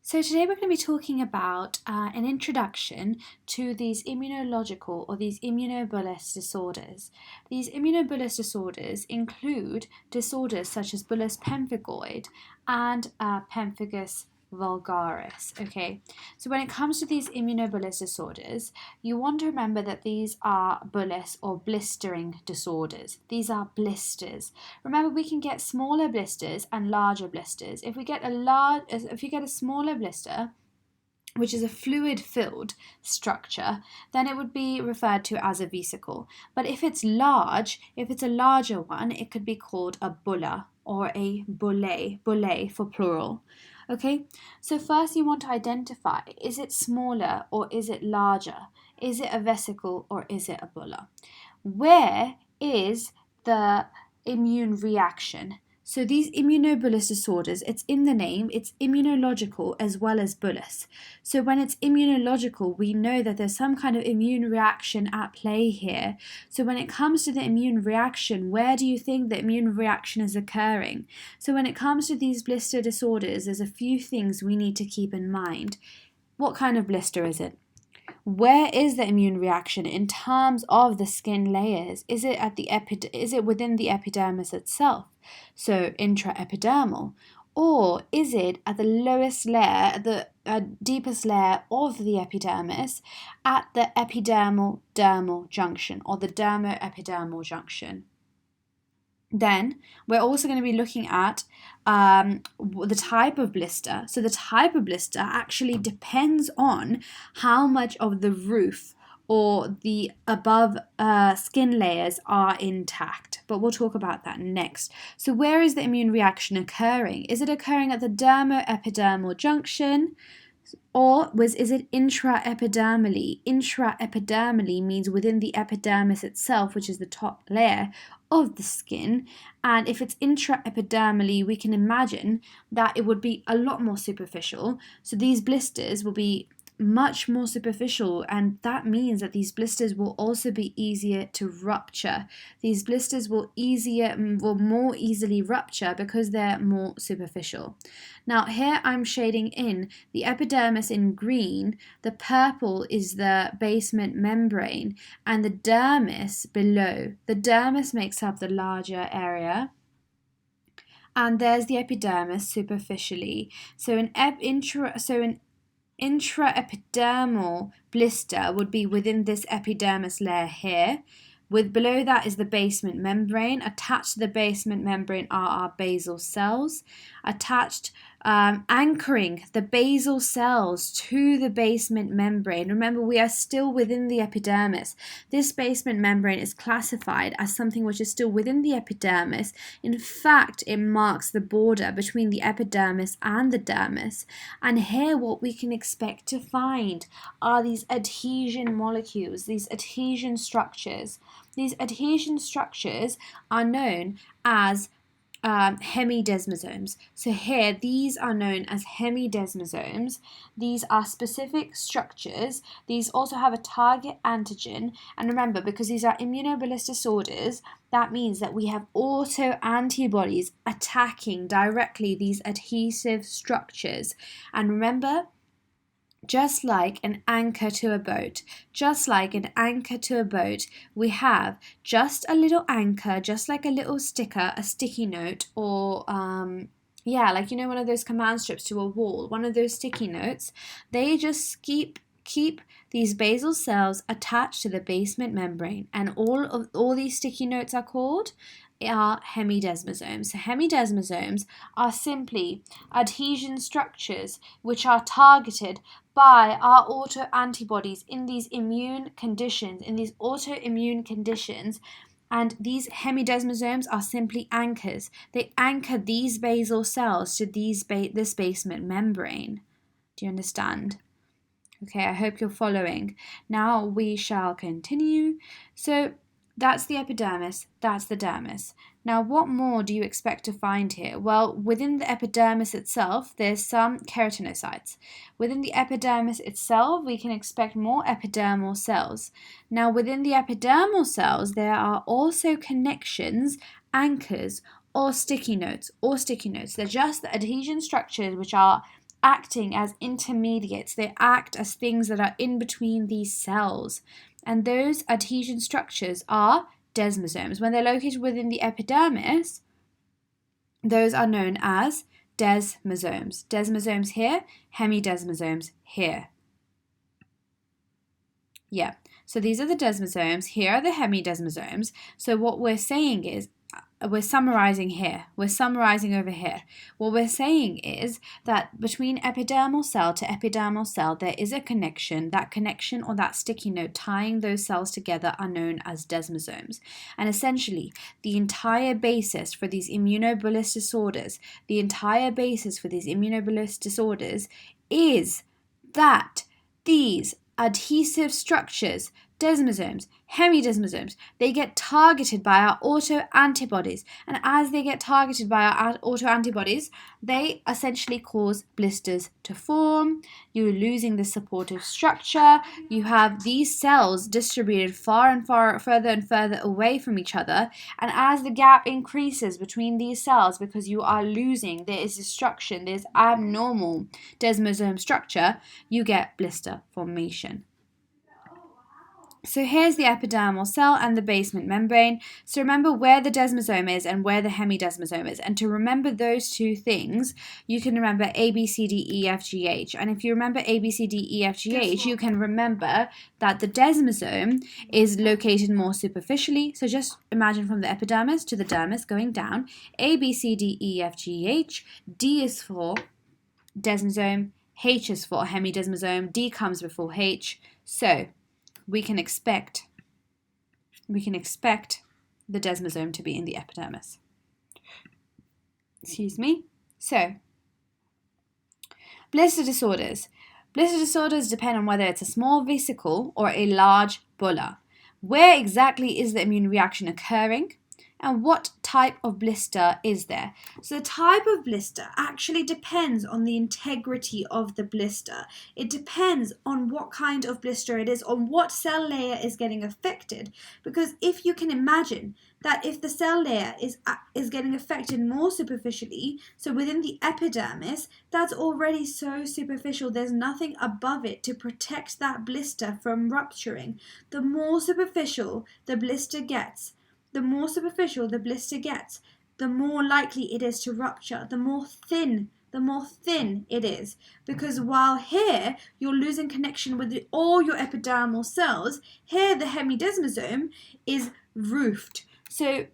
So today we're going to be talking about an introduction to these immunological or these immunobullous disorders. These immunobullous disorders include disorders such as bullous pemphigoid and pemphigus vulgaris. Okay, so when it comes to these immunobullous disorders, you want to remember that these are bullous or blistering disorders. These are blisters. Remember, we can get smaller blisters and larger blisters. If you get a smaller blister, which is a fluid-filled structure, then it would be referred to as a vesicle. But if it's a larger one, it could be called a bulla or a bullae for plural. Okay, so first you want to identify, is it smaller or is it larger? Is it a vesicle or is it a bulla? Where is the immune reaction? So these immunobullous disorders, it's in the name, it's immunological as well as bullous. So when it's immunological, we know that there's some kind of immune reaction at play here. So when it comes to the immune reaction, where do you think the immune reaction is occurring? So when it comes to these blister disorders, there's a few things we need to keep in mind. What kind of blister is it? Where is the immune reaction in terms of the skin layers? Is it within the epidermis itself? So intraepidermal, or is it at the lowest layer, the deepest layer of the epidermis, at the epidermal-dermal junction or the dermo-epidermal junction? Then we're also going to be looking at the type of blister. So the type of blister actually depends on how much of the roof or the above skin layers are intact. But we'll talk about that next. So where is the immune reaction occurring? Is it occurring at the dermo-epidermal junction? Or is it intraepidermally? Intraepidermally means within the epidermis itself, which is the top layer of the skin. And if it's intraepidermally, we can imagine that it would be a lot more superficial. So these blisters will be much more superficial, and that means that these blisters will also be easier to rupture. These blisters will more easily rupture because they're more superficial. Now here I'm shading in the epidermis in green, the purple is the basement membrane, and the dermis below. The dermis makes up the larger area, and there's the epidermis superficially. So an intraepidermal blister would be within this epidermis layer here. Below that is the basement membrane. Attached to the basement membrane are our basal cells. Anchoring the basal cells to the basement membrane. Remember, we are still within the epidermis. This basement membrane is classified as something which is still within the epidermis. In fact, it marks the border between the epidermis and the dermis. And here what we can expect to find are these adhesion molecules, these adhesion structures. These adhesion structures are known as hemidesmosomes. So here, these are known as hemidesmosomes. These are specific structures. These also have a target antigen. And remember, because these are immunobullous disorders, that means that we have autoantibodies attacking directly these adhesive structures. And remember, just like an anchor to a boat, we have just a little anchor, just like a little sticker, a sticky note, or like one of those command strips to a wall, one of those sticky notes. They just keep these basal cells attached to the basement membrane, and all these sticky notes are called hemidesmosomes. So hemidesmosomes are simply adhesion structures which are targeted by our autoantibodies in these autoimmune conditions, and these hemidesmosomes are simply anchors. They anchor these basal cells to this basement membrane. Do you understand? Okay, I hope you're following. Now we shall continue. So that's the epidermis, that's the dermis. Now, what more do you expect to find here? Well, within the epidermis itself, there's some keratinocytes. Within the epidermis itself, we can expect more epidermal cells. Now, within the epidermal cells, there are also connections, anchors, or sticky notes. They're just the adhesion structures which are acting as intermediates. They act as things that are in between these cells. And those adhesion structures are desmosomes. When they're located within the epidermis, those are known as desmosomes. Desmosomes here, hemidesmosomes here. Yeah, so these are the desmosomes. Here are the hemidesmosomes. So what we're saying is, we're summarizing here. We're summarizing over here. What we're saying is that between epidermal cell to epidermal cell, there is a connection. That connection, or that sticky note tying those cells together, are known as desmosomes. And essentially, the entire basis for these immunobulous disorders, is that these adhesive structures, desmosomes, hemidesmosomes, they get targeted by our autoantibodies. And as they get targeted by our autoantibodies, they essentially cause blisters to form. You're losing the supportive structure. You have these cells distributed further and further away from each other. And as the gap increases between these cells, because you are losing, there is destruction, there's abnormal desmosome structure, you get blister formation. So here's the epidermal cell and the basement membrane. So remember where the desmosome is and where the hemidesmosome is. And to remember those two things, you can remember A, B, C, D, E, F, G, H. And if you remember A, B, C, D, E, F, G, H, you can remember that the desmosome is located more superficially. So just imagine from the epidermis to the dermis going down. A, B, C, D, E, F, G, H. D is for desmosome. H is for hemidesmosome. D comes before H. So we can expect the desmosome to be in the epidermis. Excuse me. So, blister disorders. Blister disorders depend on whether it's a small vesicle or a large bulla. Where exactly is the immune reaction occurring? And what type of blister is there? So the type of blister actually depends on the integrity of the blister. It depends on what kind of blister it is, on what cell layer is getting affected. Because if you can imagine that if the cell layer is getting affected more superficially, so within the epidermis, that's already so superficial, there's nothing above it to protect that blister from rupturing. The more superficial the blister gets, the more likely it is to rupture, the more thin it is. Because while here you're losing connection with all your epidermal cells, here the hemidesmosome is roofed. So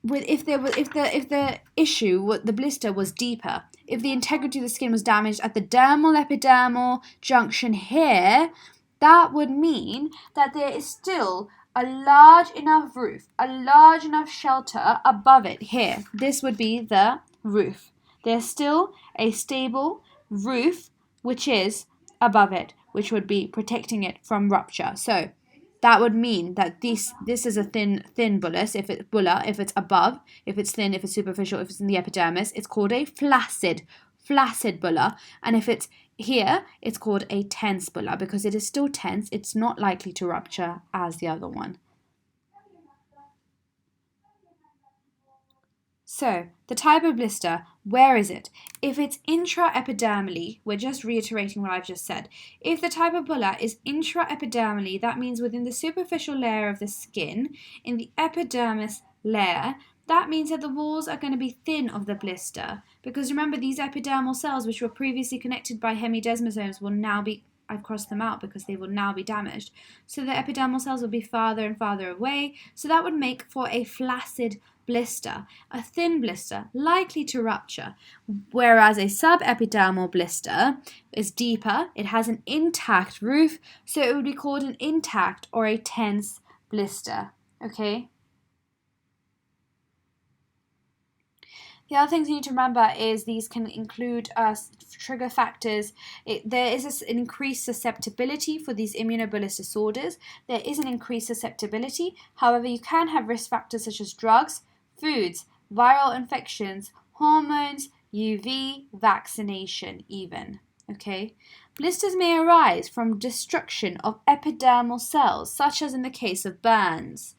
if the issue, the blister was deeper, if the integrity of the skin was damaged at the dermal epidermal junction here, that would mean that there is still a large enough roof, a large enough shelter above it here. This would be the roof. There's still a stable roof which is above it, which would be protecting it from rupture. So that would mean that this is a thin bullous. If it's above, if it's thin, if it's superficial, if it's in the epidermis, it's called a flaccid bulla. And if it's here, it's called a tense bulla because it is still tense. It's not likely to rupture as the other one. So, the type of blister, where is it? If it's intraepidermally, we're just reiterating what I've just said. If the type of bulla is intraepidermally, that means within the superficial layer of the skin, in the epidermis layer, that means that the walls are going to be thin of the blister. Because remember, these epidermal cells, which were previously connected by hemidesmosomes, will now be, I've crossed them out because they will now be damaged. So the epidermal cells will be farther and farther away. So that would make for a flaccid blister, a thin blister, likely to rupture. Whereas a subepidermal blister is deeper, it has an intact roof, so it would be called an intact or a tense blister. Okay? The other things you need to remember is these can include trigger factors. There is an increased susceptibility for these immunobulous disorders. There is an increased susceptibility. However, you can have risk factors such as drugs, foods, viral infections, hormones, UV, vaccination even. Okay? Blisters may arise from destruction of epidermal cells, such as in the case of burns.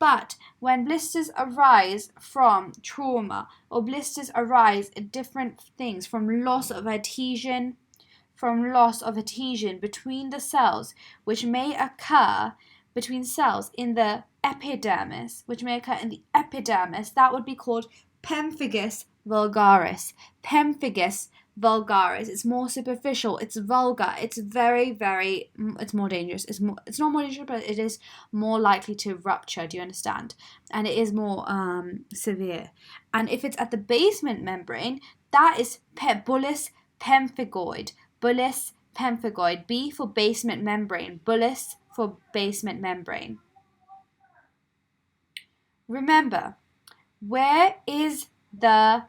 But when blisters arise from trauma, or blisters arise at different things, from loss of adhesion between the cells, which may occur between cells in the epidermis, that would be called pemphigus vulgaris. Pemphigus vulgaris. It's more superficial. It's vulgar. It's it's more dangerous. It's not more dangerous, but it is more likely to rupture. Do you understand? And it is more severe. And if it's at the basement membrane, that is bullous pemphigoid. Bullous pemphigoid. B for basement membrane. Bullous for basement membrane. Remember, where is the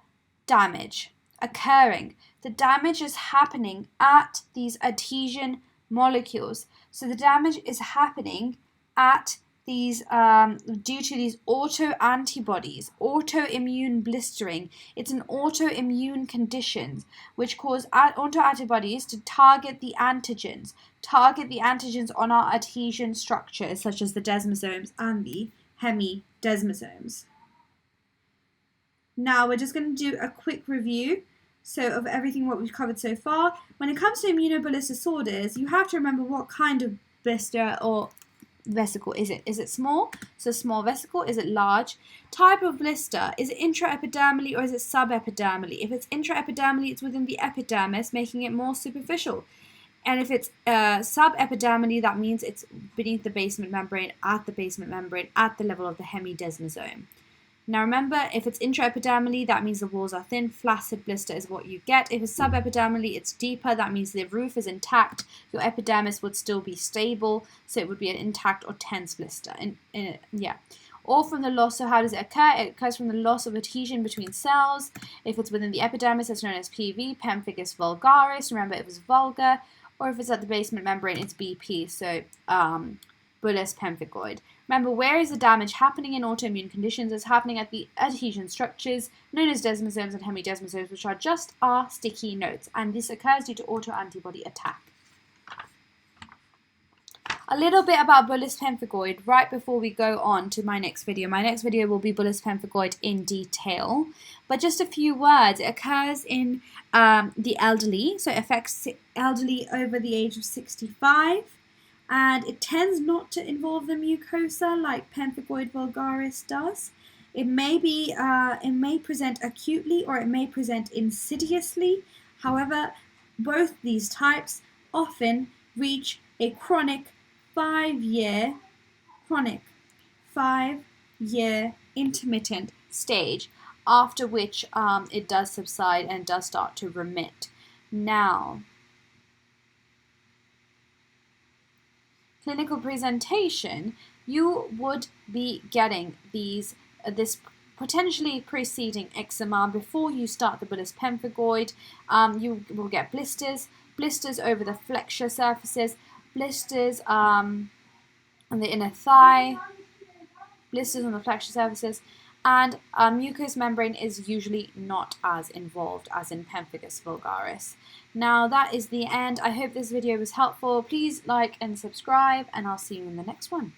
damage occurring? The damage is happening at these adhesion molecules. So the damage is happening at these due to these autoantibodies, autoimmune blistering. It's an autoimmune condition which cause autoantibodies to target the antigens on our adhesion structures, such as the desmosomes and the hemidesmosomes. Now we're just going to do a quick review of everything what we've covered so far. When it comes to immunobulous disorders, you have to remember what kind of blister or vesicle is it. Is it small? So small vesicle. Is it large? Type of blister. Is it intraepidermally or is it subepidermally? If it's intraepidermally, it's within the epidermis, making it more superficial. And if it's subepidermally, that means it's beneath the basement membrane, at the level of the hemidesmosome. Now remember, if it's intraepidermally, that means the walls are thin. Flaccid blister is what you get. If it's subepidermally, it's deeper. That means the roof is intact. Your epidermis would still be stable, so it would be an intact or tense blister. Or from the loss. So how does it occur? It occurs from the loss of adhesion between cells. If it's within the epidermis, it's known as PV, pemphigus vulgaris. Remember, it was vulgar. Or if it's at the basement membrane, it's BP. So bullous pemphigoid. Remember, where is the damage happening in autoimmune conditions? It's happening at the adhesion structures known as desmosomes and hemidesmosomes, which are just our sticky notes. And this occurs due to autoantibody attack. A little bit about bullous pemphigoid right before we go on to my next video. My next video will be bullous pemphigoid in detail. But just a few words. It occurs in the elderly, so it affects elderly over the age of 65. And it tends not to involve the mucosa like pemphigoid vulgaris does. It may present acutely or it may present insidiously. However, both these types often reach a chronic 5-year intermittent stage, after which it does subside and does start to remit. Now, clinical presentation, you would be getting this potentially preceding eczema before you start the bullous pemphigoid. You will get blisters over the flexure surfaces, blisters on the inner thigh, blisters on the flexure surfaces, and mucous membrane is usually not as involved as in pemphigus vulgaris. Now that is the end. I hope this video was helpful. Please like and subscribe, and I'll see you in the next one.